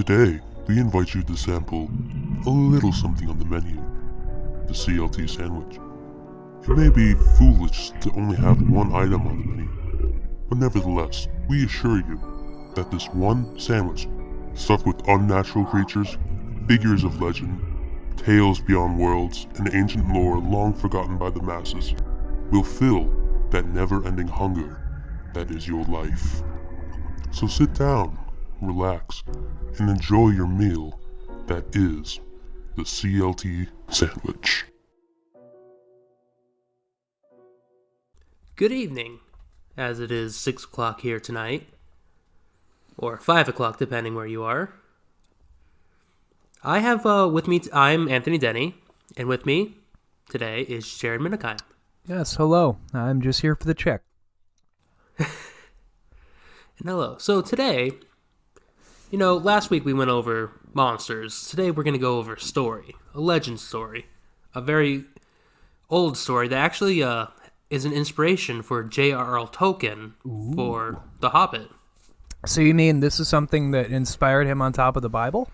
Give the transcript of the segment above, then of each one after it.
Today, we invite you to sample a little something on the menu, the CLT sandwich. It may be foolish to only have one item on the menu, but nevertheless, we assure you that this one sandwich, stuffed with unnatural creatures, figures of legend, tales beyond worlds, and ancient lore long forgotten by the masses, will fill that never-ending hunger that is your life. So sit down, relax, and enjoy your meal that is the CLT sandwich. Good evening, as it is 6 o'clock here tonight, or 5 o'clock depending where you are. I have with me, I'm Anthony Denny, and with me today is Jared Minikheim. Yes, hello. I'm just here for the check. And hello. So today, last week we went over monsters. Today we're going to go over a story, a legend story, a very old story that actually is an inspiration for J.R.R. Tolkien for The Hobbit. So you mean this is something that inspired him on top of the Bible?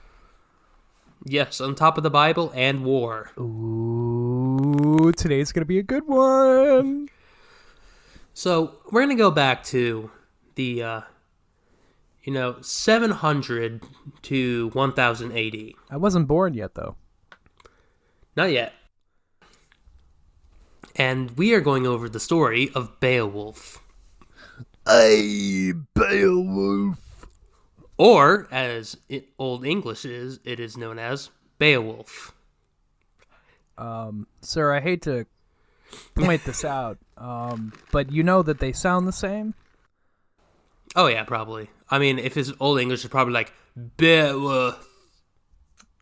Yes, on top of the Bible and war. Ooh, today's going to be a good one. So we're going to go back to the, 700 to 1000 AD. I wasn't born yet, though. Not yet. And we are going over the story of Beowulf. Hey, Beowulf. Or, as Old English is, it is known as Beowulf. Sir, I hate to point this out, but you know that they sound the same? Oh yeah, probably. I mean, if it's Old English, it's probably like Beowulf.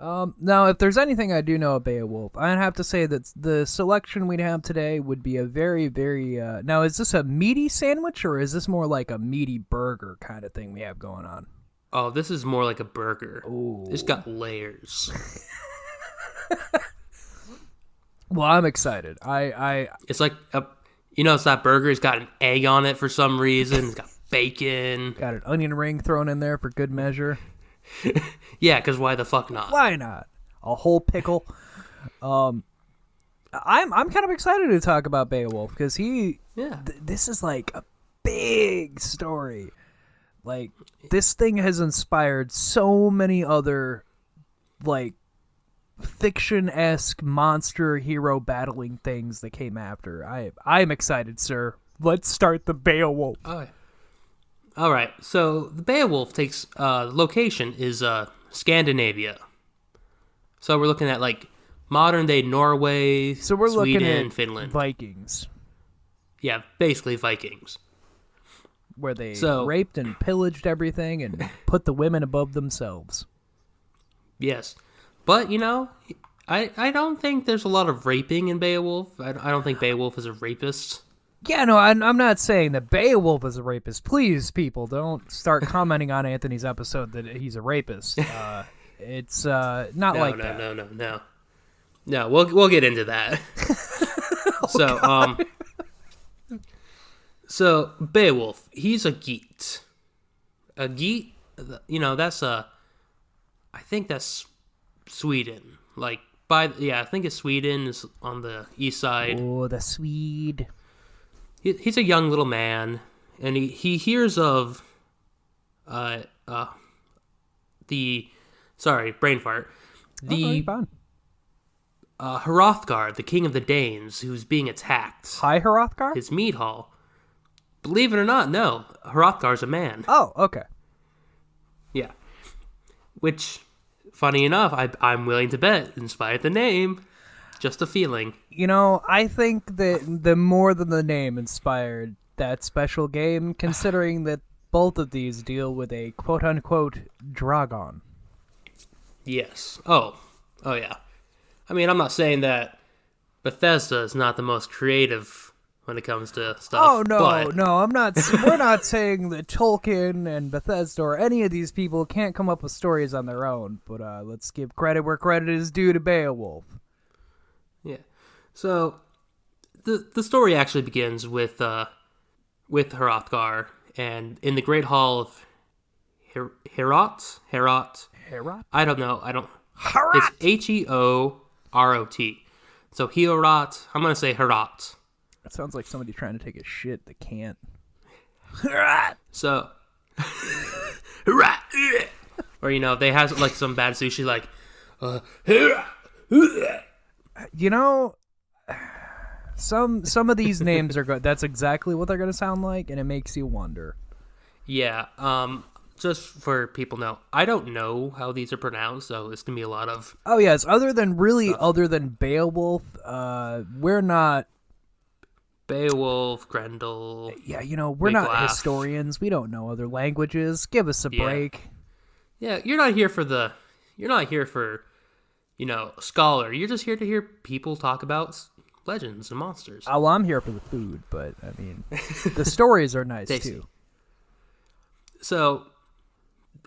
Now, if there's anything I do know of Beowulf, I'd have to say that the selection we'd have today would be a very, very... Now, is this a meaty sandwich, or is this more like a meaty burger kind of thing we have going on? Oh, this is more like a burger. Ooh. It's got layers. Well, I'm excited. It's like, it's that burger. It's got an egg on it for some reason. It's got bacon. Got an onion ring thrown in there for good measure. Yeah, because why the fuck not? Why not? A whole pickle. I'm kind of excited to talk about Beowulf because this is like a big story. Like, this thing has inspired so many other, like, fiction-esque monster hero battling things that came after. I'm excited, sir. Let's start the Beowulf. All right. So the Beowulf takes location is Scandinavia. So we're looking at like modern day Norway, So we're Sweden, looking at Finland. Vikings, Yeah, basically Vikings. where they raped and pillaged everything and put the women above themselves. Yes. But, I don't think there's a lot of raping in Beowulf. I don't think Beowulf is a rapist. Yeah, no, I'm not saying that Beowulf is a rapist. Please, people, don't start commenting on Anthony's episode that he's a rapist. It's not like that. No, we'll get into that. So Beowulf, he's a Geat. A Geat, I think that's Sweden. I think it's Sweden is on the east side. Oh, the Swede. He's a young little man, and he hears of brain fart. Hrothgar, the king of the Danes, who's being attacked. Hi, Hrothgar? His mead hall. Believe it or not, no. Hrothgar's a man. Oh, okay. Yeah. Which, funny enough, I'm willing to bet, inspired the name. Just a feeling. I think that the more than the name inspired that special game, considering that both of these deal with a quote-unquote dragon. Yes. Oh, yeah. I mean, I'm not saying that Bethesda is not the most creative when it comes to stuff. Oh, no, I'm not. We're not saying that Tolkien and Bethesda or any of these people can't come up with stories on their own, but let's give credit where credit is due to Beowulf. Yeah. So, the story actually begins with Hrothgar, and in the Great Hall of Heorot, Herot? I don't know. Herot! It's Heorot. So Heorot. I'm gonna say Herot. That sounds like somebody trying to take a shit that can't. Herot! So, Herot. Or they have like some bad sushi like, Herot. Some of these names are good. That's exactly what they're gonna sound like, and it makes you wonder. Yeah. Just for people know, I don't know how these are pronounced, so it's gonna be a lot of. Oh yes, other than Beowulf, we're not. Beowulf, Grendel. Yeah, we're not Wiglaf. historians. We don't know other languages. Give us a break. Yeah, you're not here for scholar. You're just here to hear people talk about legends and monsters. Oh, I'm here for the food, but I mean, the stories are nice too. So,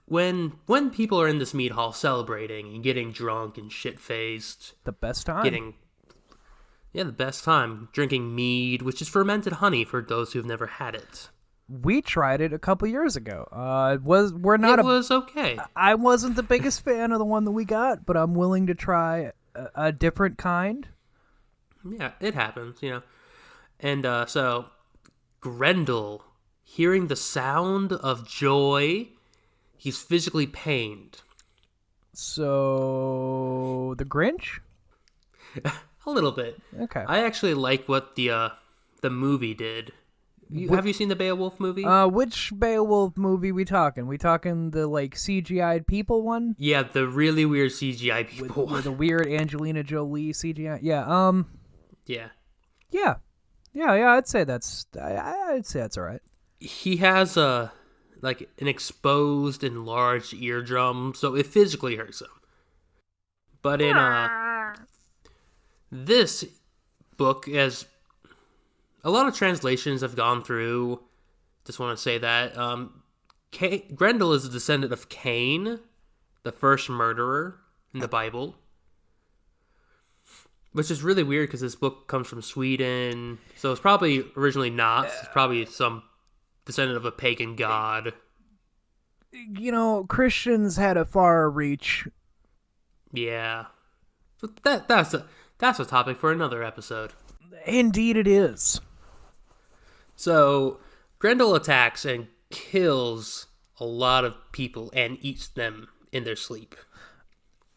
when people are in this mead hall celebrating and getting drunk and shit-faced, the best time. The best time drinking mead, which is fermented honey for those who've never had it. We tried it a couple years ago. It was okay. I wasn't the biggest fan of the one that we got, but I'm willing to try a different kind. Yeah, it happens, And so, Grendel, hearing the sound of joy, he's physically pained. So, the Grinch? A little bit. Okay. I actually like what the movie did. Have you seen the Beowulf movie? Which Beowulf movie we talking? We talking the CGI'd people one? Yeah, the really weird CGI people with the weird Angelina Jolie CGI. Yeah. Yeah. Yeah. I'd say that's all right. He has an exposed, enlarged eardrum, so it physically hurts him. But in this book, as a lot of translations have gone through, just want to say that Grendel is a descendant of Cain, the first murderer in the Bible, which is really weird because this book comes from Sweden, so it's probably originally not. It's probably some descendant of a pagan god. Christians had a far reach. Yeah, but that's a topic for another episode. Indeed, it is. So, Grendel attacks and kills a lot of people and eats them in their sleep.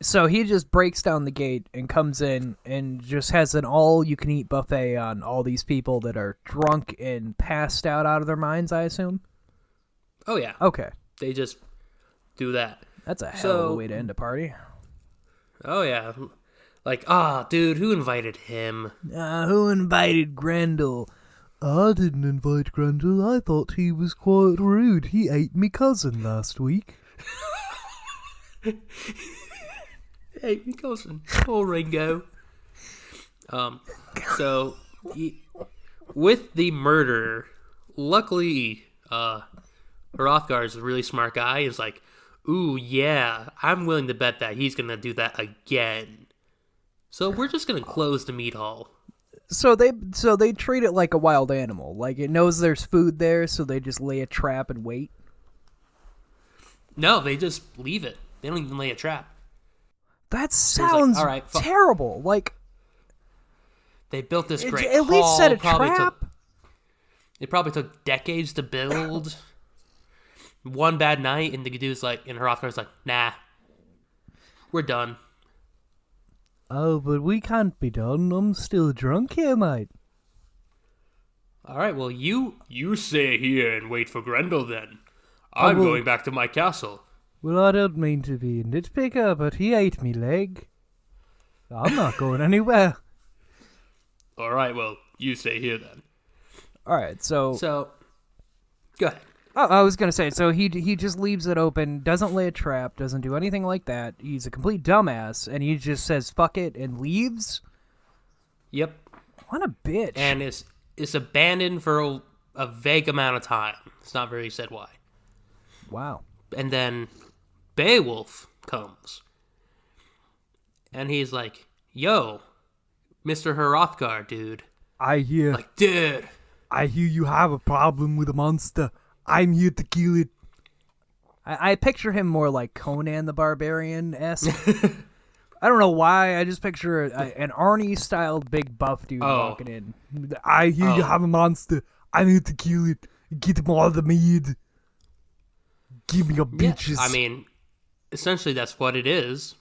So he just breaks down the gate and comes in and just has an all-you-can-eat buffet on all these people that are drunk and passed out of their minds, I assume? Oh, yeah. Okay. They just do that. That's a hell of a way to end a party. Oh, yeah. Dude, who invited him? Who invited Grendel? I didn't invite Grendel. I thought he was quite rude. He ate me cousin last week. Hey, me cousin. Poor Ringo. With the murder, luckily, Hrothgar is a really smart guy. He's like, ooh, yeah, I'm willing to bet that he's going to do that again. So we're just going to close the meat hall. So they treat it like a wild animal. Like, it knows there's food there, so they just lay a trap and wait? No, they just leave it. They don't even lay a trap. That sounds terrible. They built this great at hall. Least set a trap. It probably took decades to build. One bad night, and the dude's and Hrothgar's like, nah, we're done. Oh, but we can't be done. I'm still drunk here, mate. All right, well, you stay here and wait for Grendel then. I'm going back to my castle. Well, I don't mean to be a nitpicker, but he ate me leg. I'm not going anywhere. All right, well, you stay here then. All right, so go ahead. Oh, I was gonna say, so he just leaves it open, doesn't lay a trap, doesn't do anything like that. He's a complete dumbass, and he just says "fuck it" and leaves. Yep. What a bitch. And it's abandoned for a vague amount of time. It's not really said why. Wow. And then Beowulf comes, and he's like, "Yo, Mr. Hrothgar, dude." I hear. Dude. I hear you have a problem with a monster. I'm here to kill it. I picture him more like Conan the Barbarian-esque. I don't know why. I just picture an Arnie-styled big buff dude walking in. I hear you have a monster. I need to kill it. Get him all the meat. Give me your bitches. I mean, essentially that's what it is.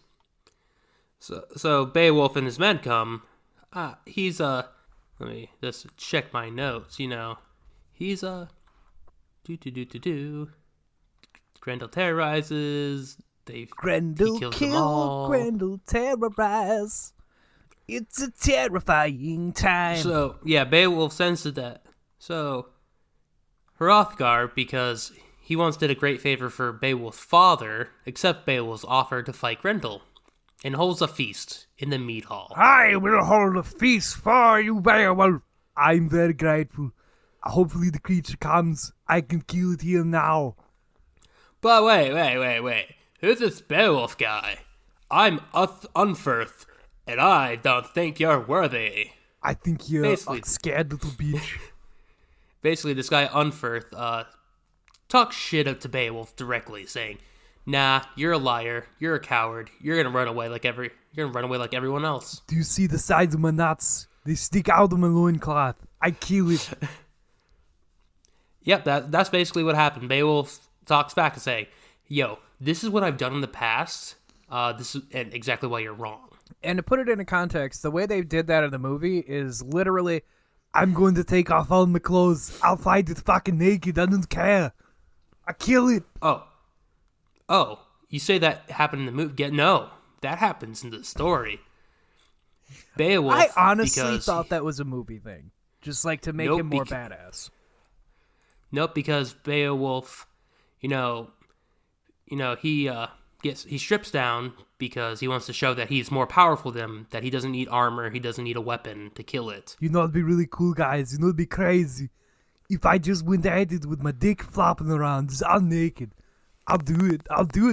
So Beowulf and his men come. He's let me just check my notes. He's Grendel terrorizes. Grendel he kills kill, them all. Grendel terrorize. It's a terrifying time. So yeah, Beowulf senses that. So Hrothgar, because he once did a great favor for Beowulf's father, accepts Beowulf's offer to fight Grendel, and holds a feast in the mead hall. I will hold a feast for you, Beowulf. I'm very grateful. Hopefully the creature comes. I can kill it here now. But wait. Who's this Beowulf guy? I'm Unferth, and I don't think you're worthy. I think you're a scared little bitch. Basically, this guy Unferth talks shit up to Beowulf directly, saying, "Nah, you're a liar. You're a coward. You're gonna run away like everyone else." Do you see the sides of my nuts? They stick out of my loincloth. I kill it. Yep, that's basically what happened. Beowulf talks back and say, "Yo, this is what I've done in the past. This is and exactly why you're wrong." And to put it into context, the way they did that in the movie is literally, I'm going to take off all my clothes. I'll fight it fucking naked. I don't care. I kill it. Oh, you say that happened in the movie? No, that happens in the story. Beowulf. I honestly thought that was a movie thing, just like to make him more badass. Nope, because Beowulf, he strips down because he wants to show that he's more powerful than them, that he doesn't need armor, he doesn't need a weapon to kill it. It'd be really cool, guys. It'd be crazy. If I just went at it with my dick flopping around, just all naked. I'll do it.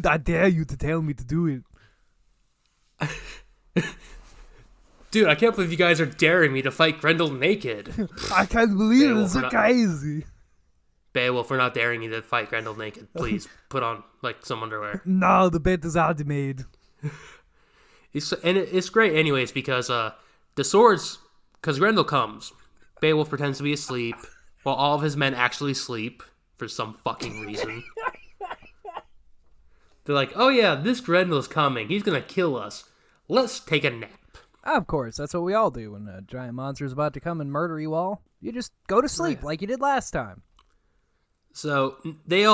I dare you to tell me to do it. Dude, I can't believe you guys are daring me to fight Grendel naked. I can't believe it. It's so crazy. Beowulf, we're not daring you to fight Grendel naked. Please, put on, some underwear. No, the bet is already made. It's great anyways, because the swords... Because Grendel comes. Beowulf pretends to be asleep, while all of his men actually sleep, for some fucking reason. They're like, oh yeah, this Grendel's coming. He's gonna kill us. Let's take a nap. Of course, that's what we all do when a giant monster's about to come and murder you all. You just go to sleep like you did last time. So they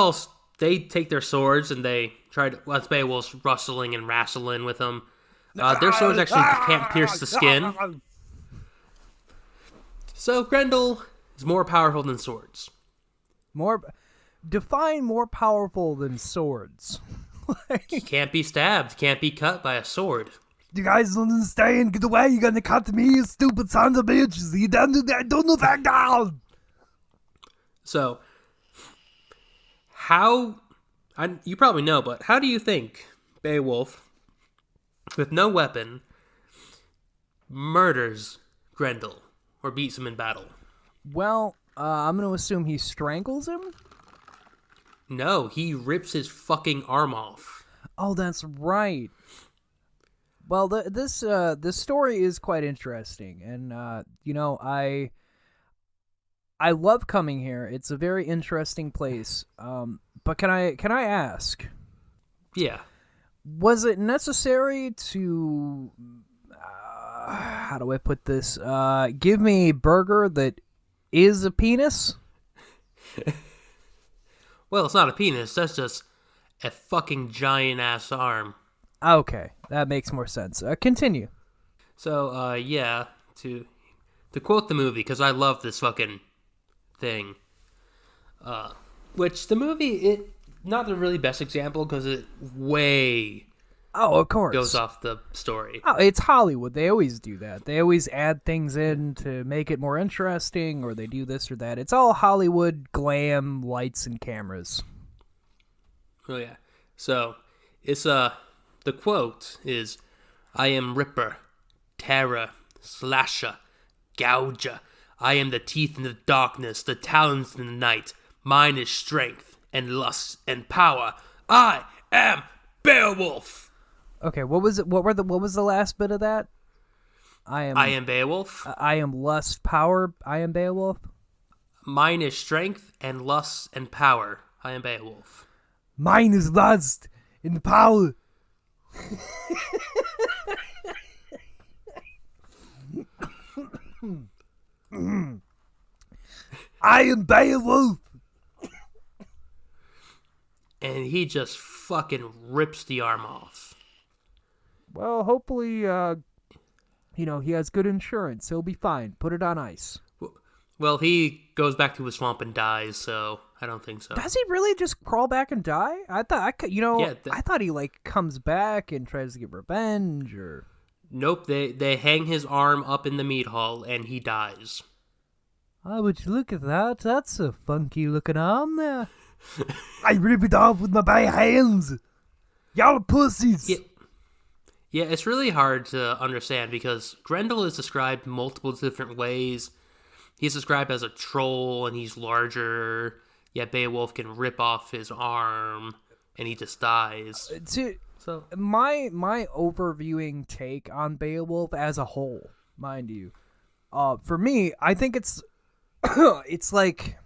take their swords and they try to. Well, Beowulf's rustling and wrestling with them. Their swords actually can't pierce the skin. So Grendel is more powerful than swords. Define more powerful than swords. He can't be stabbed. Can't be cut by a sword. You guys don't understand. Get away. You're gonna cut me, you stupid sons of bitches. You don't do that. Don't know that down. So, you probably know, but how do you think Beowulf, with no weapon, murders Grendel or beats him in battle? Well, I'm going to assume he strangles him? No, he rips his fucking arm off. Oh, that's right. Well, this story is quite interesting, and I love coming here. It's a very interesting place. But can I ask? Yeah. Was it necessary to how do I put this? Give me a burger that is a penis? Well, it's not a penis. That's just a fucking giant ass arm. Okay, that makes more sense. Continue. So, yeah, to quote the movie, because I love this fucking thing. Which the movie, not the really best example, because it way of course goes off the story. Oh, it's Hollywood. They always do that. They always add things in to make it more interesting, or they do this or that. It's all Hollywood glam, lights, and cameras. Oh, yeah. So, it's, the quote is, I am Ripper, Terror, Slasher, Gouger. I am the teeth in the darkness, the talons in the night. Mine is strength, and lust, and power. I am Beowulf. Okay, what was it? What was the last bit of that? I am Beowulf. I am lust power. I am Beowulf. Mine is strength and lust and power. I am Beowulf. Mine is lust and power. I am Beowulf. And he just fucking rips the arm off. Well, hopefully, he has good insurance. He'll be fine. Put it on ice. Well, he goes back to his swamp and dies, so I don't think so. Does he really just crawl back and die? I thought I thought he comes back and tries to get revenge or. Nope, they hang his arm up in the meat hall and he dies. Oh, would you look at that? That's a funky looking arm there. I rip it off with my bare hands. Y'all are pussies. Yeah, it's really hard to understand because Grendel is described multiple different ways. He's described as a troll and he's larger. Yet Beowulf can rip off his arm and he just dies. So my overviewing take on Beowulf as a whole, mind you, for me, I think it's it's like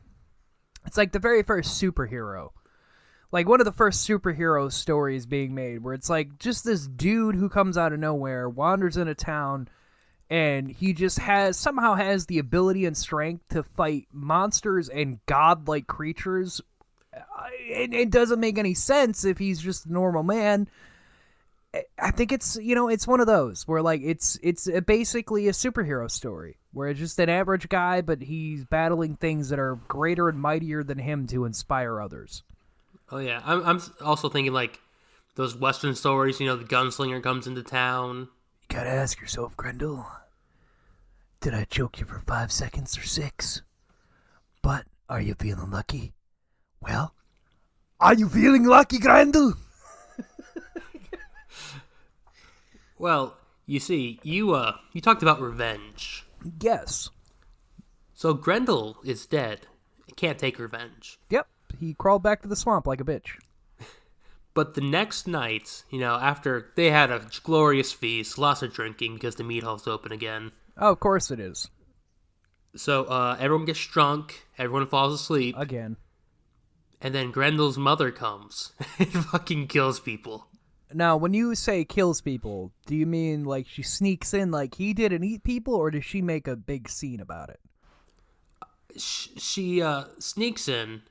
the very first superhero. Like one of the first superhero stories being made where it's like just this dude who comes out of nowhere, wanders into town, and he just somehow has the ability and strength to fight monsters and godlike creatures. It doesn't make any sense if he's just a normal man. I think it's one of those where like it's basically a superhero story where it's just an average guy, but he's battling things that are greater and mightier than him to inspire others. Oh yeah, I'm also thinking like those Western stories. The gunslinger comes into town. You gotta ask yourself, Grendel, did I choke you for 5 seconds or 6? But are you feeling lucky? Well, are you feeling lucky, Grendel? Well, you see, you talked about revenge. Yes. So Grendel is dead. He can't take revenge. Yep. He crawled back to the swamp like a bitch. But the next night, after they had a glorious feast, lots of drinking because the meat hall's open again. Oh, of course it is. So everyone gets drunk, everyone falls asleep. Again. And then Grendel's mother comes and fucking kills people. Now, when you say kills people, do you mean like she sneaks in like he did and eat people, or does she make a big scene about it? She sneaks in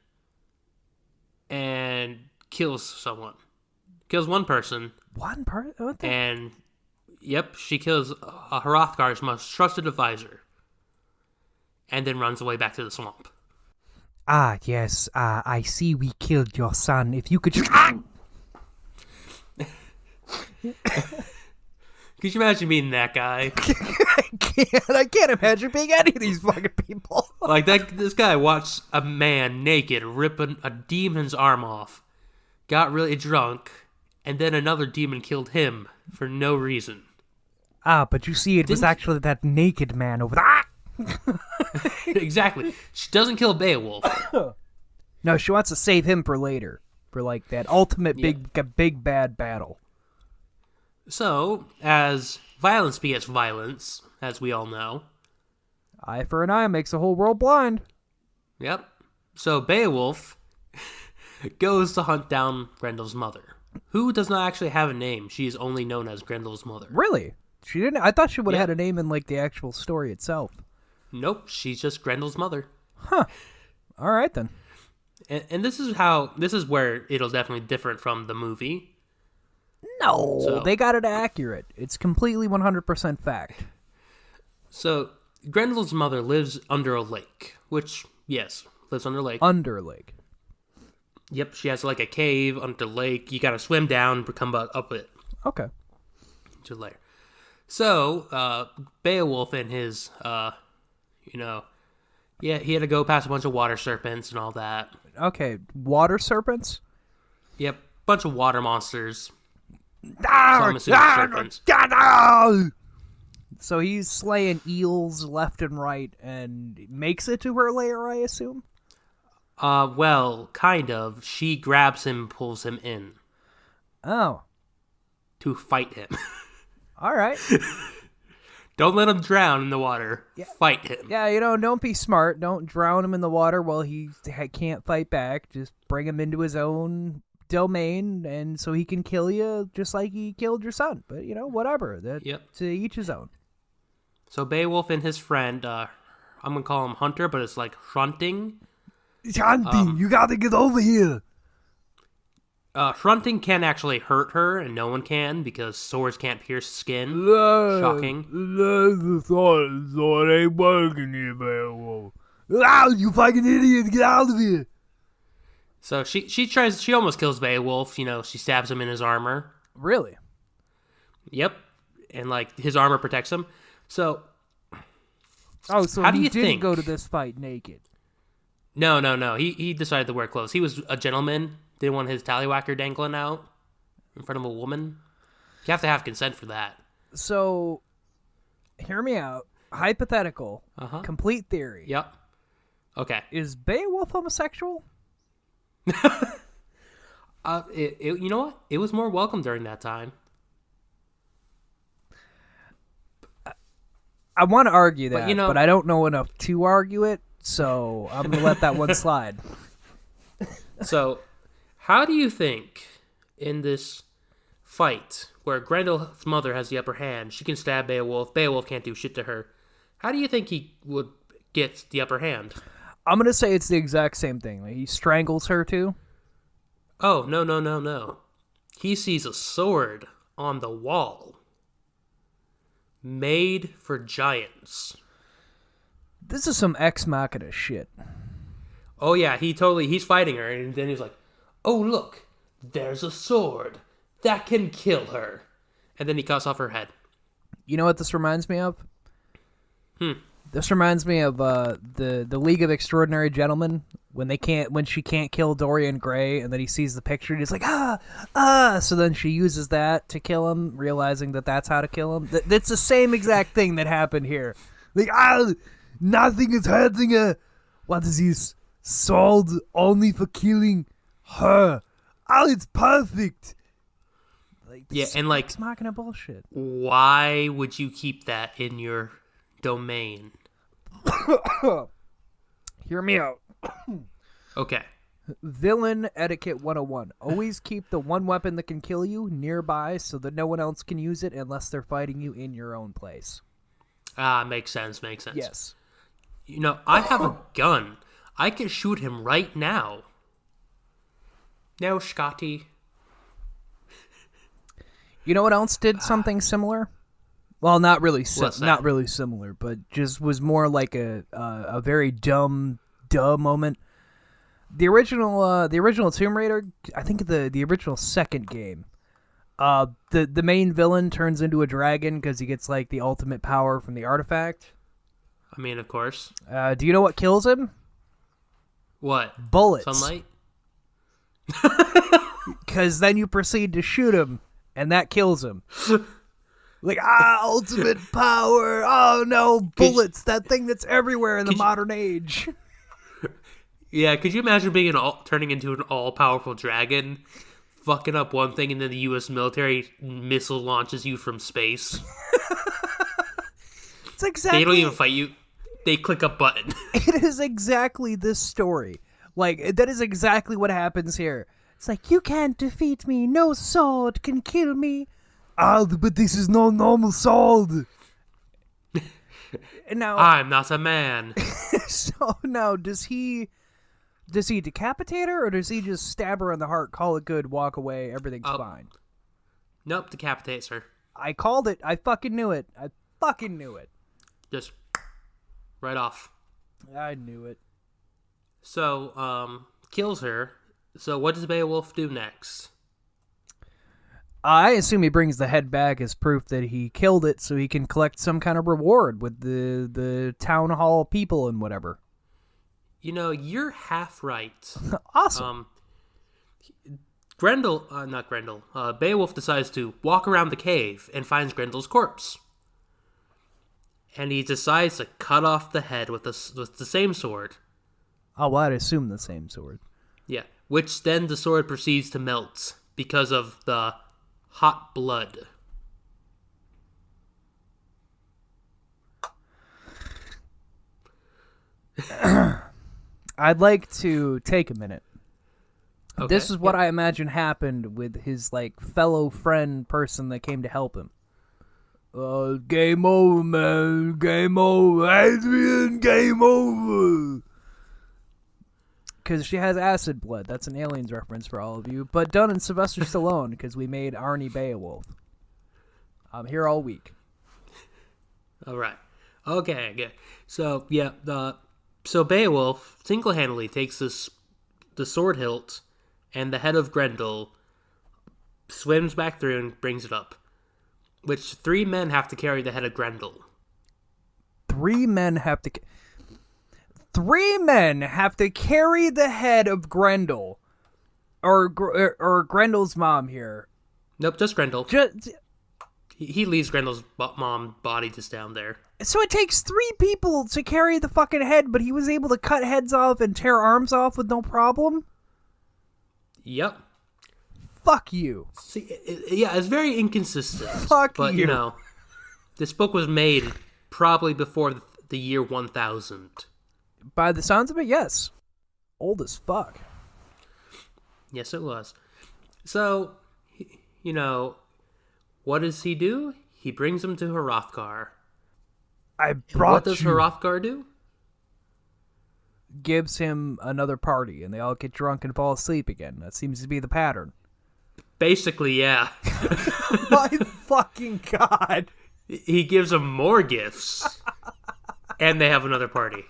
and kills someone. Kills one person. One person? And, yep, she kills Hrothgar's most trusted advisor. And then runs away back to the swamp. Ah, yes. I see we killed your son. If you could just... Could you imagine being that guy? I can't imagine being any of these fucking people. Like this guy watched a man naked rip a demon's arm off, got really drunk, and then another demon killed him for no reason. Ah, but you see, it was actually that naked man over there. Exactly. She doesn't kill Beowulf. No, she wants to save him for later, for like that ultimate big bad battle. So, as violence begets violence, as we all know. Eye for an eye makes the whole world blind. Yep. So Beowulf goes to hunt down Grendel's mother, who does not actually have a name. She is only known as Grendel's mother. Really? She didn't? I thought she would have had a name in like the actual story itself. Nope, she's just Grendel's mother. Huh. All right then. And this is where it'll definitely differ from the movie. No, they got it accurate. It's completely 100% fact. So, Grendel's mother lives under a lake, which, yes, lives under a lake. Under a lake. Yep, she has like a cave under the lake. You gotta swim down, come up it. Okay. To the lair. So, Beowulf and his, he had to go past a bunch of water serpents and all that. Okay, water serpents? Yep, bunch of water monsters. Serpents. So he's slaying eels left and right and makes it to her lair, I assume? Well, kind of. She grabs him, pulls him in Oh, to fight him. all right. Don't let him drown in the water. Yeah. Fight him. Yeah, don't be smart. Don't drown him in the water while he can't fight back. Just bring him into his own domain, and so he can kill you just like he killed your son. But, whatever. To each his own. So Beowulf and his friend, I'm going to call him Hunter, but it's like Hrunting. Hunting, you gotta get over here. Hrunting can actually hurt her, and no one can, because swords can't pierce skin. Shocking. The sword ain't working here, Beowulf. Ah, you fucking idiot, get out of here. So she almost kills Beowulf, she stabs him in his armor. Really? Yep. And, his armor protects him. So, so how do he you didn't think? Go to this fight naked? No. He decided to wear clothes. He was a gentleman. Didn't want his tallywhacker dangling out in front of a woman. You have to have consent for that. So, hear me out. Hypothetical. Complete theory. Yep. Okay. Is Beowulf homosexual? You know what? It was more welcome during that time. I want to argue that, but, but I don't know enough to argue it, so I'm going to let that one slide. So, how do you think in this fight where Grendel's mother has the upper hand, she can stab Beowulf, Beowulf can't do shit to her, how do you think he would get the upper hand? I'm going to say it's the exact same thing. He strangles her too. Oh, no. He sees a sword on the wall. Made for giants. This is some Ex Machina shit. Oh yeah, he's fighting her, and then he's like, oh look, there's a sword. That can kill her. And then he cuts off her head. You know what this reminds me of? This reminds me of the League of Extraordinary Gentlemen when she can't kill Dorian Gray, and then he sees the picture and he's like so then she uses that to kill him, realizing that that's how to kill him. That's the same exact thing that happened here. Like nothing is hurting her. What is this sword only for killing her? It's perfect. It's mocking bullshit. Why would you keep that in your domain? Hear me out. Okay. Villain etiquette 101. Always keep the one weapon that can kill you nearby so that no one else can use it unless they're fighting you in your own place. Makes sense. Yes. I have a gun. I can shoot him right now. No, Scotty. You know what else did something similar? Well, not really not really similar, but just was more like a very dumb moment. The original Tomb Raider, I think the original second game, the main villain turns into a dragon because he gets the ultimate power from the artifact. I mean, of course. Do you know what kills him? What? Bullets. Sunlight? Because then you proceed to shoot him, and that kills him. Ultimate power. Oh no, bullets. That thing that's everywhere in the modern age. Yeah, could you imagine turning into an all-powerful dragon, fucking up one thing, and then the U.S. military missile launches you from space? It's exactly. They don't even fight you. They click a button. It is exactly this story. That is exactly what happens here. It's you can't defeat me. No sword can kill me. But this is no normal sword. Now, I'm not a man. So now, does he decapitate her, or does he just stab her in the heart, call it good, walk away, everything's fine? Nope, decapitates her. I called it. I fucking knew it. Just right off. I knew it. So, kills her. So what does Beowulf do next? I assume he brings the head back as proof that he killed it so he can collect some kind of reward with the town hall people and whatever. You're half right. Awesome. Beowulf decides to walk around the cave and finds Grendel's corpse. And he decides to cut off the head with the same sword Oh, well, I'd assume the same sword. Yeah, which then the sword proceeds to melt because of the hot blood. I'd like to take a minute. Okay, This is what I imagine happened with his fellow friend person that came to help him. Game over, man. Game over. Adrian, game over. Because she has acid blood. That's an Aliens reference for all of you. But done in Sylvester Stallone because we made Arnie Beowulf. I'm here all week. All right. Okay, good. So, yeah, so Beowulf single-handedly takes the sword hilt and the head of Grendel, swims back through and brings it up. Which 3 men have to carry the head of Grendel. 3 men have to... 3 men have to carry the head of Grendel. Or Grendel's mom here. Nope, just Grendel. He leaves Grendel's mom body just down there. So it takes 3 people to carry the fucking head, but he was able to cut heads off and tear arms off with no problem? Yep. Fuck you. See, it's very inconsistent. Fuck but, you. This book was made probably before the year 1000. By the sounds of it, yes. Old as fuck. Yes, it was. So, what does he do? He brings him to Hrothgar. What does Hrothgar do? Gives him another party, and they all get drunk and fall asleep again. That seems to be the pattern. Basically, yeah. My fucking god. He gives them more gifts, and they have another party.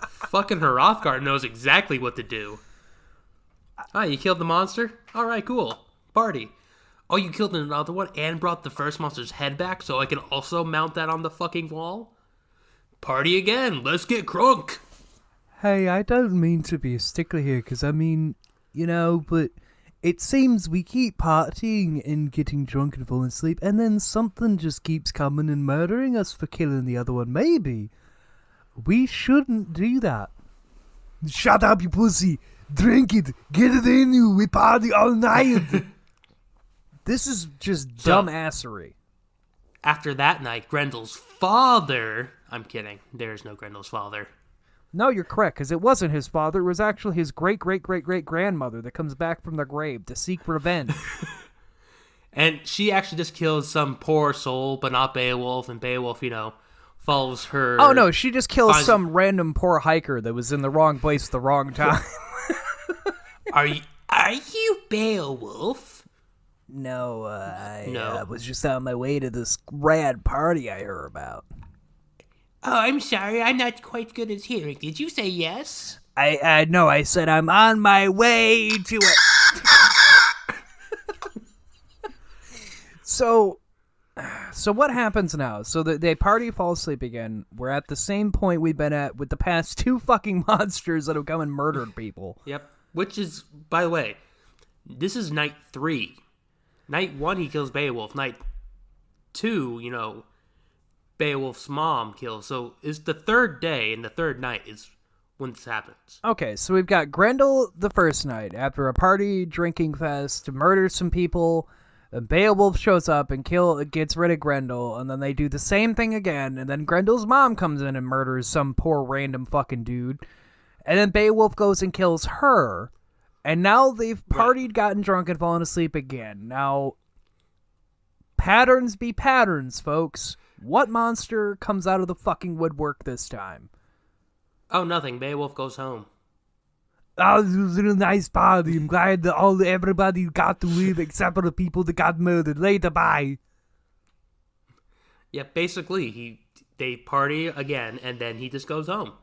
Fucking Hrothgar knows exactly what to do. Ah, you killed the monster? Alright, cool. Party. Oh, you killed another one and brought the first monster's head back so I can also mount that on the fucking wall? Party again. Let's get crunk. Hey, I don't mean to be a stickler here, because but it seems we keep partying and getting drunk and falling asleep, and then something just keeps coming and murdering us for killing the other one. Maybe we shouldn't do that. Shut up, you pussy. Drink it. Get it in you. We party all night. This is just dumbassery. After that night, Grendel's father... I'm kidding. There's no Grendel's father. No, you're correct, because it wasn't his father. It was actually his great-great-great-great-grandmother that comes back from the grave to seek revenge. And she actually just kills some poor soul, but not Beowulf, and Beowulf, follows her... Oh, no, she just kills some random poor hiker that was in the wrong place at the wrong time. Are you Beowulf? No, I was just on my way to this rad party I heard about. Oh, I'm sorry, I'm not quite good at hearing. Did you say yes? No, I said I'm on my way to it. So what happens now? So they party, fall asleep again. We're at the same point we've been at with the past 2 fucking monsters that have come and murdered people. Yep. Which is, by the way, this is night 3. Night 1, he kills Beowulf. Night 2, Beowulf's mom kills. So it's the 3rd day and the 3rd night is when this happens. Okay, so we've got Grendel the first night. After a party drinking fest, murders some people. Beowulf shows up and gets rid of Grendel, and then they do the same thing again, and then Grendel's mom comes in and murders some poor random fucking dude. And then Beowulf goes and kills her. And now they've partied, gotten drunk, and fallen asleep again. Now, patterns be patterns, folks. What monster comes out of the fucking woodwork this time? Oh, nothing. Beowulf goes home. Oh, it was a real nice party. I'm glad that everybody got to live except for the people that got murdered. Later, bye. Yeah, basically, they party again, and then he just goes home.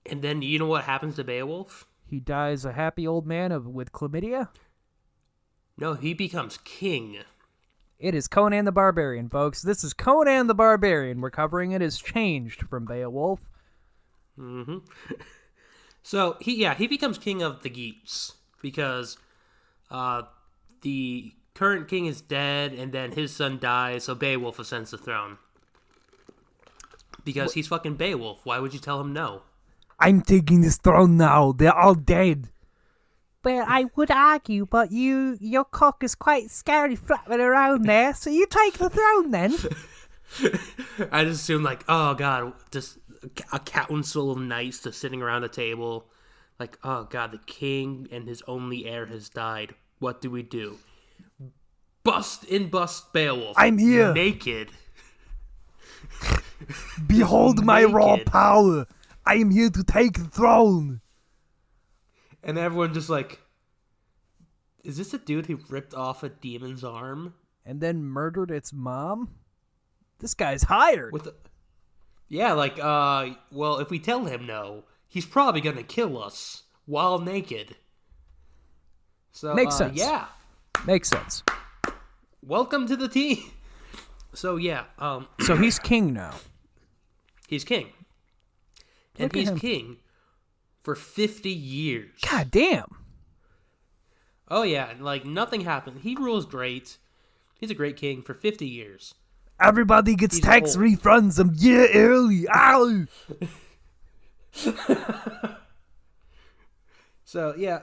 And then, you know what happens to Beowulf? He dies a happy old man with chlamydia? No, he becomes king. It is Conan the Barbarian, folks. This is Conan the Barbarian. We're covering it as changed from Beowulf. Mm-hmm. So, he becomes king of the Geats. Because the current king is dead, and then his son dies, so Beowulf ascends the throne. Because he's fucking Beowulf. Why would you tell him no? I'm taking this throne now. They're all dead. Well, I would argue, but your cock is quite scary flapping around there, so you take the throne then. I just assume, like, oh god, just a council of knights just sitting around a table. Like, oh god, the king and his only heir has died. What do we do? Bust Beowulf. I'm here. Naked. Behold my raw power. I am here to take the throne. And everyone just like, is this a dude who ripped off a demon's arm? And then murdered its mom? This guy's hired. Well, if we tell him no, he's probably gonna kill us while naked. So makes sense. Yeah, makes sense. Welcome to the team. So yeah, so he's king now. He's king, and he's king for 50 years. God damn. Oh yeah, like nothing happened. He rules great. He's a great king for 50 years. Everybody gets tax refunds a year early. Ow! So, yeah.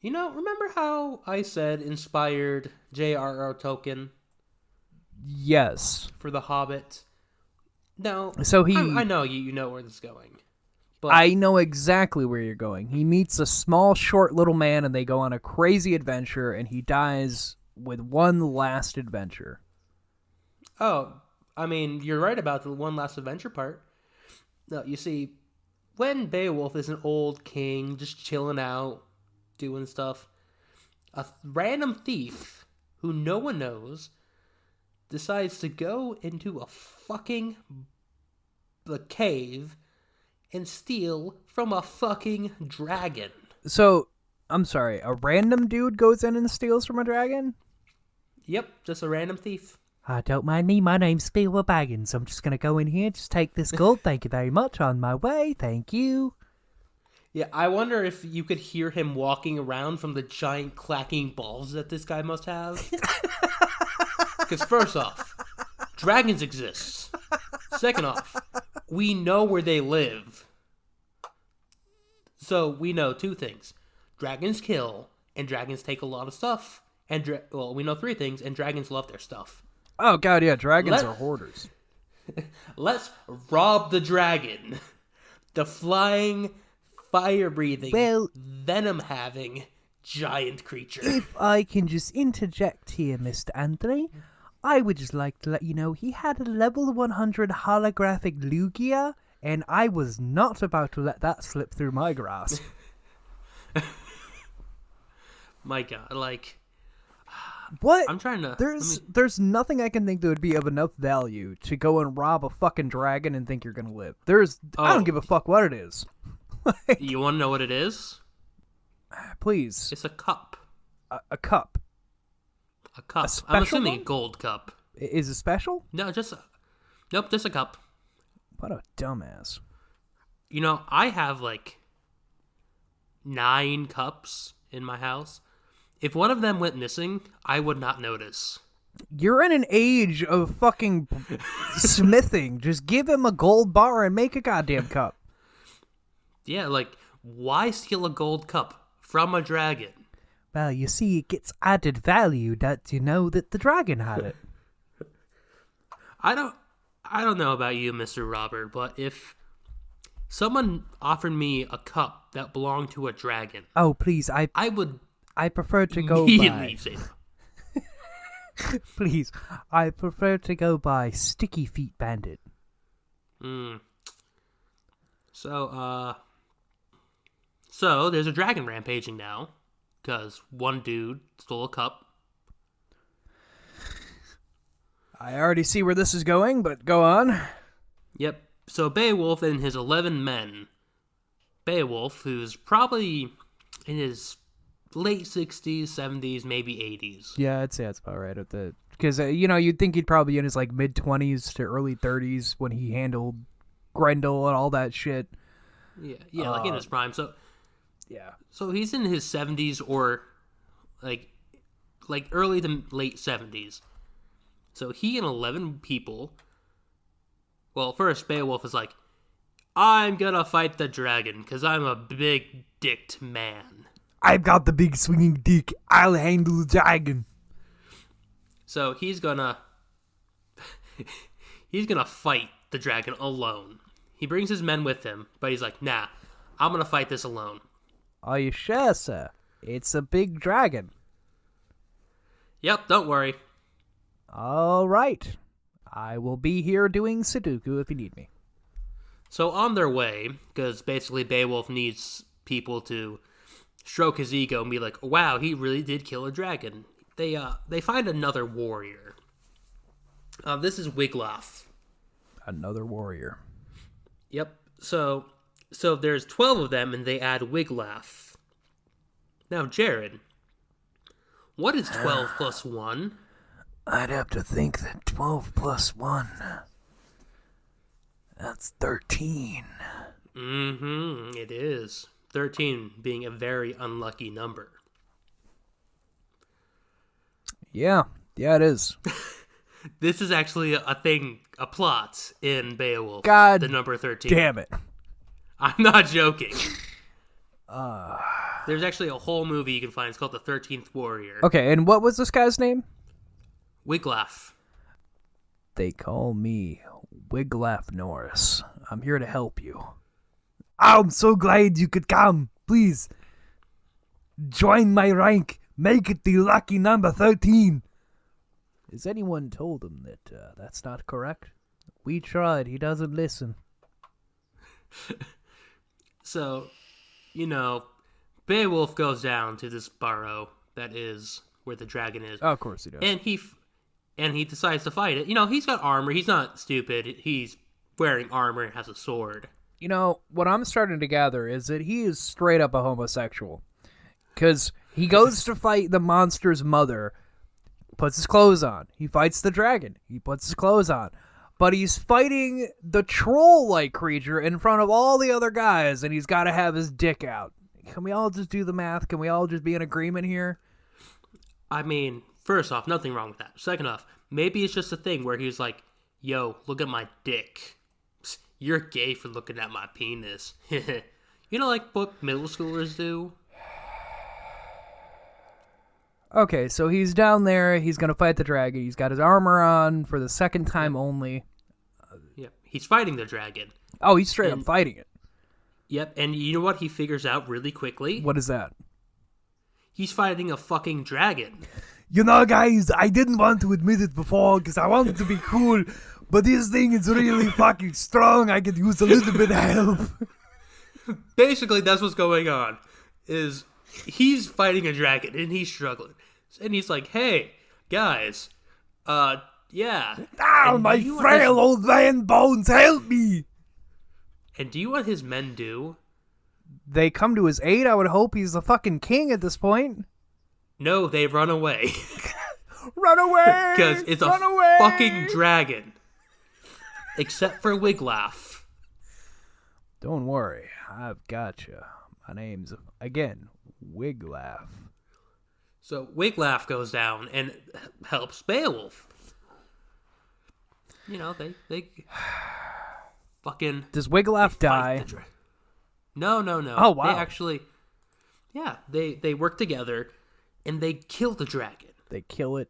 You know, remember how I said inspired J.R.R. Tolkien? Yes. For The Hobbit? No. So I know you know where this is going. But I know exactly where you're going. He meets a small, short little man, and they go on a crazy adventure, and he dies with one last adventure. Oh, I mean, you're right about the one last adventure part. No, you see, when Beowulf is an old king, just chilling out, doing stuff, a random thief, who no one knows, decides to go into a cave and steal from a fucking dragon. So, I'm sorry, a random dude goes in and steals from a dragon? Yep, just a random thief. Don't mind me, my name's Spielberg Baggins. I'm just gonna go in here, just take this gold. Thank you very much, on my way, thank you. Yeah, I wonder if you could hear him walking around from the giant clacking balls that this guy must have. Because first off, dragons exist. Second off, we know where they live. So we know two things. Dragons kill, and dragons take a lot of stuff. And we know three things, and dragons love their stuff. Oh god, yeah, dragons are hoarders. Let's rob the dragon. The flying, fire-breathing, venom-having giant creature. If I can just interject here, Mr. Anthony, I would just like to let you know he had a level 100 holographic Lugia, and I was not about to let that slip through my grasp. My god, like... What? I'm trying to... There's nothing I can think that would be of enough value to go and rob a fucking dragon and think you're gonna live. I don't give a fuck what it is. You want to know what it is? Please. It's a cup. A cup. A cup. I'm assuming a gold cup. Is it special? No, just a cup. What a dumbass. You know, I have like 9 cups in my house. If one of them went missing, I would not notice. You're in an age of fucking smithing. Just give him a gold bar and make a goddamn cup. Yeah, like, why steal a gold cup from a dragon? Well, you see, it gets added value that you know that the dragon had it. I don't know about you, Mr. Robert, but if someone offered me a cup that belonged to a dragon... Oh, please, I would... I prefer to go by... Please, I prefer to go by Sticky Feet Bandit. So there's a dragon rampaging now, because one dude stole a cup. I already see where this is going, but go on. Yep, so Beowulf and his 11 men. Beowulf, who's probably in his... late 60s, 70s, maybe 80s. Yeah, I'd say that's about right. Because, you'd think he'd probably be in his, mid-20s to early 30s when he handled Grendel and all that shit. Yeah, like in his prime. So, yeah. So he's in his 70s or, like early to late 70s. So he and 11 people Well, first, Beowulf is like, I'm gonna fight the dragon, because I'm a big-dicked man. I've got the big swinging dick. I'll handle the dragon. So he's gonna fight the dragon alone. He brings his men with him, but he's like, nah, I'm gonna fight this alone. Are you sure, sir? It's a big dragon. Yep, don't worry. All right. I will be here doing Sudoku if you need me. So on their way, because basically Beowulf needs people to stroke his ego and be like, wow, he really did kill a dragon. They find another warrior. This is Wiglaf. Another warrior. Yep. So there's 12 of them, and they add Wiglaf. Now, Jared, what is 12 plus 1? I'd have to think that 12 plus 1... That's 13. Mm-hmm, it is. 13 being a very unlucky number. Yeah, it is. This is actually a thing, a plot in Beowulf. God the number 13. Damn it. I'm not joking. There's actually a whole movie you can find. It's called The 13th Warrior. Okay, and what was this guy's name? Wiglaf. They call me Wiglaf Norris. I'm here to help you. I'm so glad you could come. Please, join my rank. Make it the lucky number 13. Has anyone told him that that's not correct? We tried. He doesn't listen. So, Beowulf goes down to this burrow that is where the dragon is. Oh, of course he does. And he decides to fight it. He's got armor. He's not stupid. He's wearing armor and has a sword. What I'm starting to gather is that he is straight up a homosexual. Because he goes to fight the monster's mother, puts his clothes on. He fights the dragon. He puts his clothes on. But he's fighting the troll-like creature in front of all the other guys, and he's got to have his dick out. Can we all just do the math? Can we all just be in agreement here? I mean, first off, nothing wrong with that. Second off, maybe it's just a thing where he's like, yo, look at my dick. Psst, you're gay for looking at my penis. Like what middle schoolers do? Okay, so he's down there. He's going to fight the dragon. He's got his armor on for the second time only. Yeah, he's fighting the dragon. Oh, he's straight up fighting it. Yep, and you know what he figures out really quickly? What is that? He's fighting a fucking dragon. Guys, I didn't want to admit it before because I wanted to be cool, but this thing is really fucking strong. I could use a little bit of help. Basically, that's what's going on. Is he's fighting a dragon and he's struggling. And he's like, hey, guys, yeah. Ah, my frail old man bones, help me! And do you know what his men do? They come to his aid, I would hope. He's the fucking king at this point. No, they run away. Run away! Because it's fucking dragon. Except for Wiglaf. Don't worry, I've got you. My name's, again, Wiglaf. So Wiglaf goes down and helps Beowulf. They fucking... Does Wiglaf die? No. Oh, wow. They actually... Yeah, they work together and they kill the dragon. They kill it.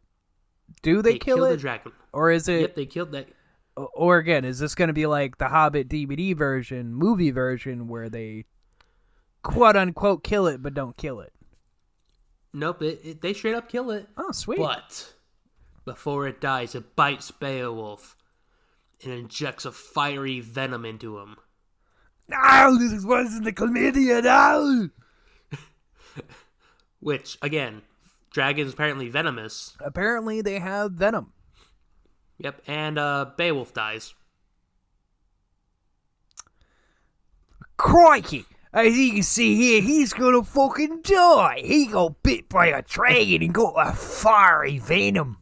Do they kill it? The dragon. Or is it... Yep, they killed that... Or again, is this going to be like the Hobbit DVD version, movie version, where they quote-unquote kill it but don't kill it? Nope, they straight up kill it. Oh, sweet. But before it dies, it bites Beowulf and injects a fiery venom into him. No, this is worse than the chlamydia, no! Which, again, dragons apparently venomous. Apparently they have venom. Yep, and Beowulf dies. Crikey! As you can see here, he's gonna fucking die. He got bit by a dragon and got a fiery venom.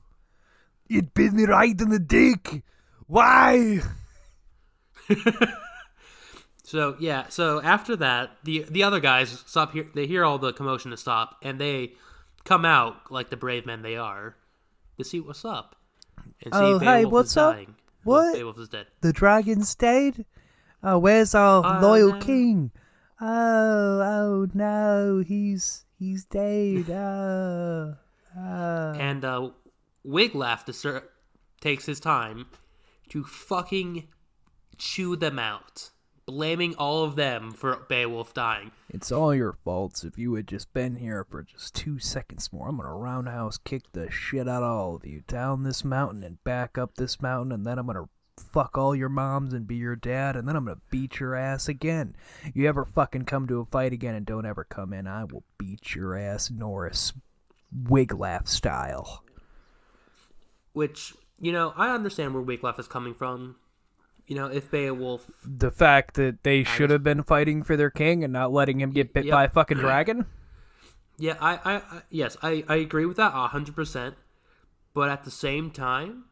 It bit me right in the dick. Why? So after that, the other guys stop here. They hear all the commotion to stop, and they come out like the brave men they are to see what's up and see Beowulf what's is up? dying. What? Beowulf is dead. The dragon stayed? Oh, where's our loyal king? Oh no, he's dead. And Wiglaf takes his time to fucking chew them out, blaming all of them for Beowulf dying. It's all your faults. If you had just been here for just 2 seconds more, I'm gonna roundhouse kick the shit out of all of you down this mountain and back up this mountain, and then I'm gonna fuck all your moms and be your dad, and then I'm gonna beat your ass again. You ever fucking come to a fight again and don't ever come in, I will beat your ass, Norris, Wiglaf style. Which, I understand where Wiglaf is coming from. If Beowulf... The fact that they should have been fighting for their king and not letting him get bit by a fucking dragon? Yeah, yes, I agree with that 100%. But at the same time,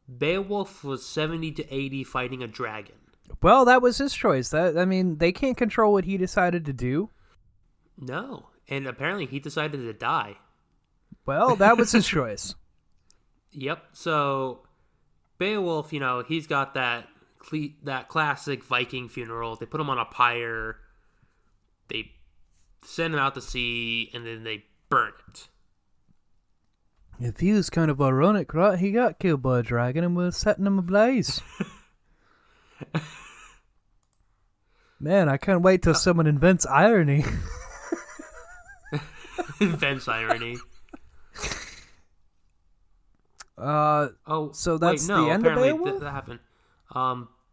Beowulf was 70 to 80 fighting a dragon. Well, that was his choice. They can't control what he decided to do. No, and apparently he decided to die. Well, that was his choice. Yep, so Beowulf, he's got that classic Viking funeral. They put him on a pyre, they send him out to sea, and then they burn it. It feels kind of ironic, right? He got killed by a dragon and we're setting him ablaze. Man, I can't wait till someone invents irony. Invents irony. So that's the end of Beowulf? That happened.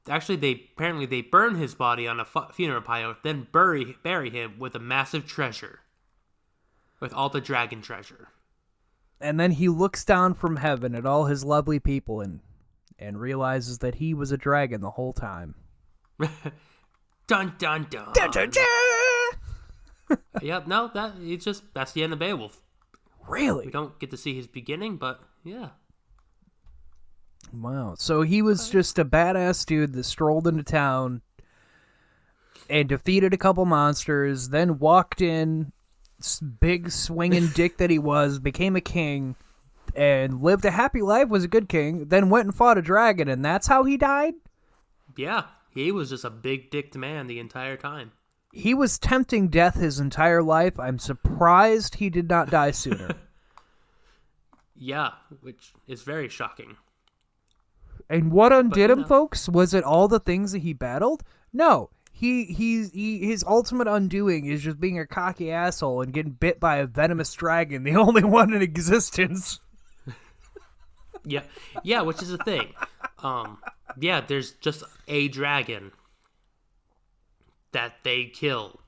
Actually, they burn his body on a funeral pyre, then bury him with a massive treasure, with all the dragon treasure. And then he looks down from heaven at all his lovely people and realizes that he was a dragon the whole time. Dun dun dun. Dun, dun, dun. Yep, no, that's the end of Beowulf. Really? We don't get to see his beginning, but yeah. Wow. So he was just a badass dude that strolled into town and defeated a couple monsters, then walked in, big swinging dick that he was, became a king, and lived a happy life, was a good king, then went and fought a dragon, and that's how he died? Yeah, he was just a big dicked man the entire time. He was tempting death his entire life. I'm surprised he did not die sooner. Yeah, which is very shocking. And what undid him, folks? Was it all the things that he battled? No. His ultimate undoing is just being a cocky asshole and getting bit by a venomous dragon, the only one in existence. Yeah, which is the thing. There's just a dragon that they kill.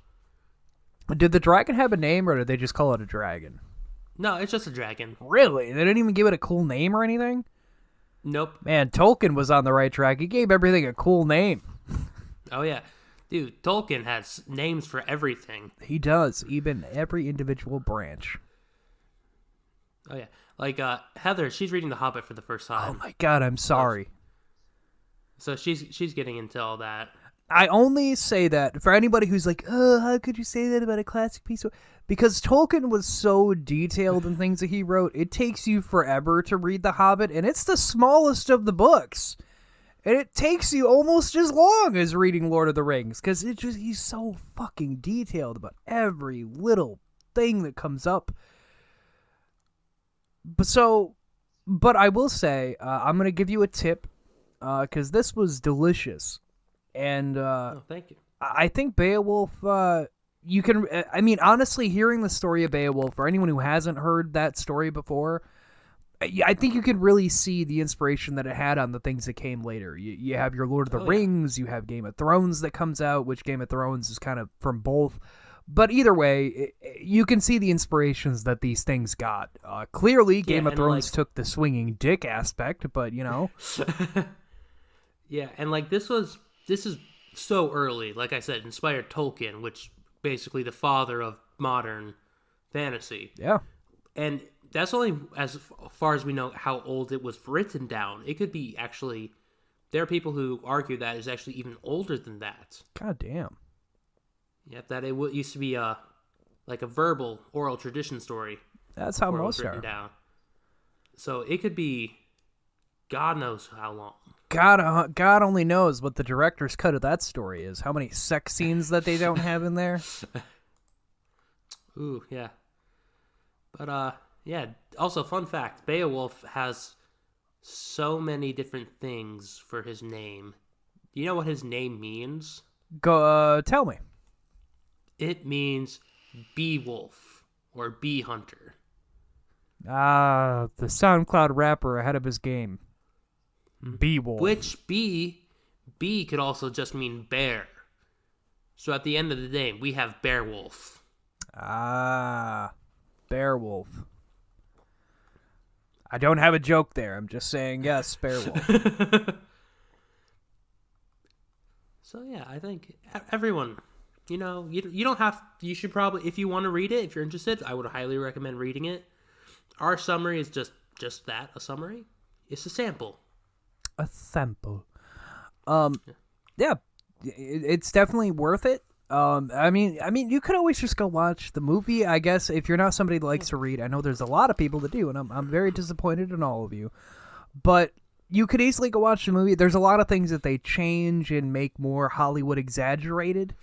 Did the dragon have a name, or did they just call it a dragon? No, it's just a dragon. Really? They didn't even give it a cool name or anything? Nope. Man, Tolkien was on the right track. He gave everything a cool name. Oh, yeah. Dude, Tolkien has names for everything. He does, even every individual branch. Oh, yeah. Like, Heather, she's reading The Hobbit for the first time. Oh, my God, I'm sorry. So she's getting into all that. I only say that for anybody who's like, oh, how could you say that about a classic piece of... Because Tolkien was so detailed in things that he wrote, it takes you forever to read The Hobbit, and it's the smallest of the books. And it takes you almost as long as reading Lord of the Rings, because he's so fucking detailed about every little thing that comes up. But I will say, I'm going to give you a tip, because this was delicious. And thank you. I think Beowulf, you can, honestly, hearing the story of Beowulf, for anyone who hasn't heard that story before, I think you can really see the inspiration that it had on the things that came later. You have your Lord of the Rings, you have Game of Thrones that comes out, which Game of Thrones is kind of from both. But either way, you can see the inspirations that these things got. Clearly, Game of Thrones took the swinging dick aspect, but, Yeah, and, this is so early, like I said, inspired Tolkien, which basically the father of modern fantasy. Yeah. And that's only as far as we know how old it was written down. It could be actually, there are people who argue that it's actually even older than that. God damn. Yep, that it used to be a verbal, oral tradition story. That's how most are. Down. So it could be God knows how long. God only knows what the director's cut of that story is. How many sex scenes that they don't have in there? Ooh, yeah. But yeah. Also, fun fact: Beowulf has so many different things for his name. Do you know what his name means? Go, tell me. It means Beowulf or bee hunter. Ah, the SoundCloud rapper ahead of his game. Beowulf. Which bee could also just mean bear. So at the end of the day, we have Beowulf. Ah, Beowulf. I don't have a joke there. I'm just saying yes, Beowulf. So yeah, I think everyone, you know, you don't have. You should probably, if you want to read it, if you're interested, I would highly recommend reading it. Our summary is just that, a summary. It's a sample. A sample. Yeah, it's definitely worth it. I mean, you could always just go watch the movie. I guess if you're not somebody that likes to read, I know there's a lot of people that do, and I'm very disappointed in all of you. But you could easily go watch the movie. There's a lot of things that they change and make more Hollywood exaggerated.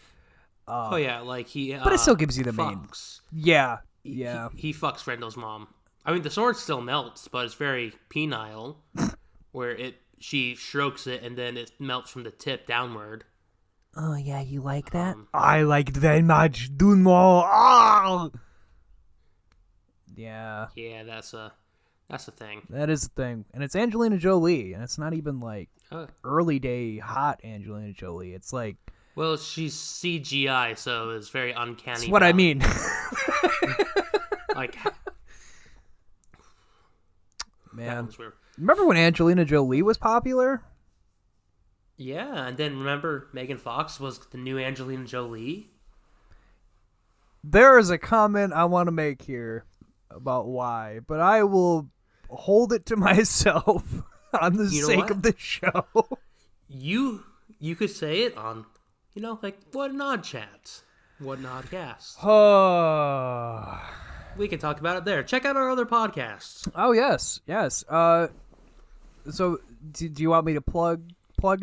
Oh yeah, like he. But it still gives you the fucks. main. Yeah, yeah. He fucks Rendel's mom. I mean, the sword still melts, but it's very penile, where she strokes it and then it melts from the tip downward. Oh yeah, you like that? I like it very much. Do more. Oh! Yeah. Yeah, that's a thing. That is a thing, and it's Angelina Jolie, and it's not even like early day hot Angelina Jolie. It's like, well, she's CGI, so it's very uncanny. That's what I mean. Like, man, remember when Angelina Jolie was popular? Yeah, and then remember Megan Fox was the new Angelina Jolie? There is a comment I want to make here about why, but I will hold it to myself on the sake of the show. You could say it on, like, What an Odd Chat. What an Odd Cast. We can talk about it there. Check out our other podcasts. Oh, yes. So, do you want me to plug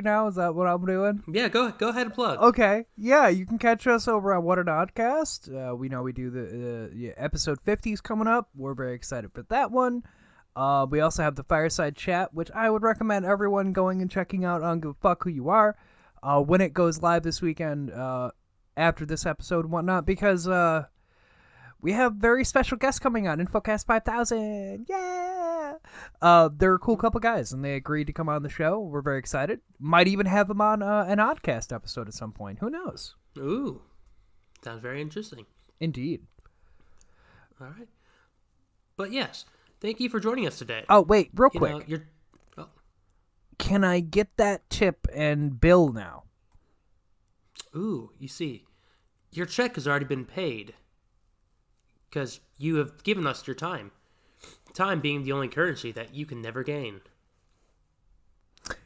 now? Is that what I'm doing? Yeah, go ahead and plug. Okay. Yeah, you can catch us over on What an Oddcast. We know we do the episode 50 is coming up. We're very excited for that one. We also have the Fireside Chat, which I would recommend everyone going and checking out on Go Fuck Who You Are when it goes live this weekend after this episode and whatnot, because we have very special guests coming on. InfoCast 5000. Yeah! They're a cool couple guys, and they agreed to come on the show. We're very excited. Might even have them on an Oddcast episode at some point. Who knows? Ooh. Sounds very interesting. Indeed. All right. But yes, thank you for joining us today. Oh, wait, real quick. Can I get that tip and bill now? Ooh, you see, your check has already been paid. Because you have given us your time. Time being the only currency that you can never gain.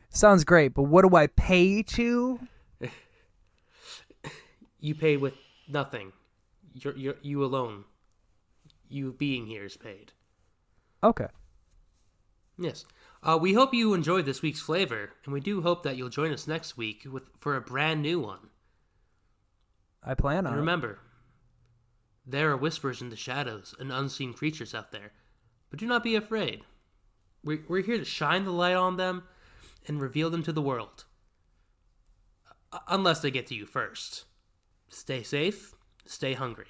Sounds great, but what do I pay to? You pay with nothing. You alone. You being here is paid. Okay. Yes. We hope you enjoyed this week's flavor, and we do hope that you'll join us next week for a brand new one. I plan on it. Remember, there are whispers in the shadows and unseen creatures out there, but do not be afraid. We're here to shine the light on them and reveal them to the world. Unless they get to you first. Stay safe, stay hungry.